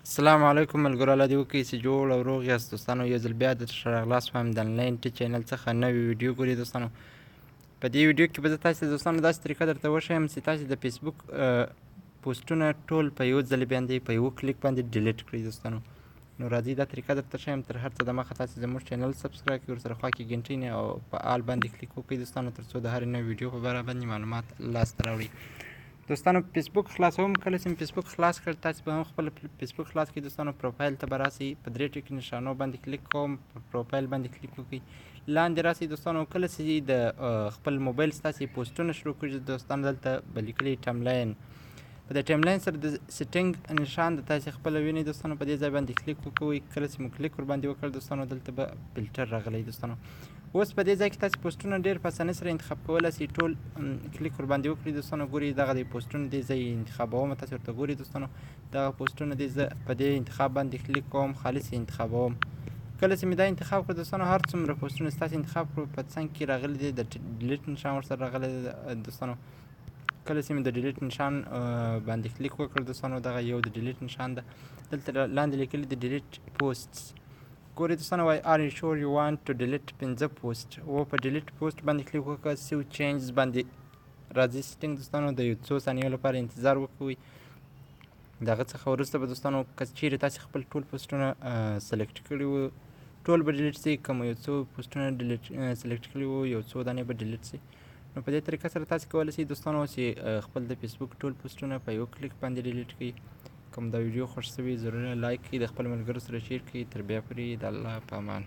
السلام علیکم ملګرو، الله دې وکړي چې جوړ او روغ یاست دوستانو. یو ځل بیا درته راغلاست وایم د انلاین ټي چینل څخه نوې ویډیو ګورئ دوستانو. په دې ویډیو کې به زه تاسو ته دوستانو داسې طریقه درته وښیم چې تاسې د فیسبوک پوسټونه ټول په یو ځل باندې په یو کلیک باندې ډیلیټ کړئ دوستانو. نو راځئ دا طریقه درته ښیم. تر هر څه دمخه تاسې زموږ چینل سبسکرایب کړئ، ورسره خوا کې ګنټۍ نه او په آل باندې کلیک وکړئ دوستانو، تر څو د هرې نوې ویډیو په باره باندې معلومات لاسته راوړئ. دوستانو فیسبوک خلاصوم. کله چې مې فیسبوک خلاص کړ، تاسې به هم خپل فیسبوک خلاص کړئ دوستانو. پروفایل ته به راسئ، په درې ټکي نشانو باندې کلیک کوم، په پروفایل باندې کلیک وکړئ، لاندې راسئ دوستانو. کله چې د خپل موبایل ستاسې پوسټونه شروع کړئ دوستانو، دلته به لیکلي ټایملاین، په د ټایملاین سره د سیټینګ نشان د تاسې خپله وینئ دوستانو. په دې ځای باندې کلیک وکوئ. کله چې مو کلیک ورباندې وکړ دوستانو، دلته به فلټر راغلی دوستانو. اوس په دې ځای کې تاسې پوسټونه ډېر په اسانۍ سره انتخاب کولی شئ. ټول کلیک ورباندې وکړئ دوستانو. ګورئ دغه د پوسټونه دی زه یې انتخابوم. تاسې ورته ګورئ دوستانو، دغه پوسټونه دی زه په دې انتخاب باندې کلیک کوم، خالص یې انتخابوم. کله چې مې دا انتخاب کړ دوستانو، هر څومره پوسټونه ستاسې انتخاب کړو په څنګ کې راغلی دی د ډیلیټ نشان ورسره راغلی دی دوستانو. کله چې مې د ډیلیټ نشان باندې کلیک وکړ دوستانو، دغه یو د ډیلیټ نشان ده، دلته لاندې لیکلي د ډیلیټ پوسټس. ګورئ دوستانو، وای آر یو شور یو وانټ ټو ډیلیټ 15 پوسټ. و په ډیلیټ پوسټ باندې کلیک وکړه، سیو چینجز باندې راځي سیټینګ دوستانو. د یو څو ثانیو لپاره انتظار وکوئ. دغه څخه وروسته به دوستانو که چیرې تاسې خپل ټول پوسټونه سلیکټ کړي وو، ټول به ډیلیټ شي. که مو یو څو پوسټونه سلیکټ کړي وو، یو څو دانې به ډیلیټ شي. نو په دې طریقه سره تاسې کولی شئ دوستانو چې خپل د فیسبوک ټول پوسټونه په یو کلیک باندې ډیلیټ کړئ. کوم دا ویډیو خوښ شوي ضرور لایک کړئ، د خپل ملګرو سره شیر کړئ. تر بیا پورې د الله په امان.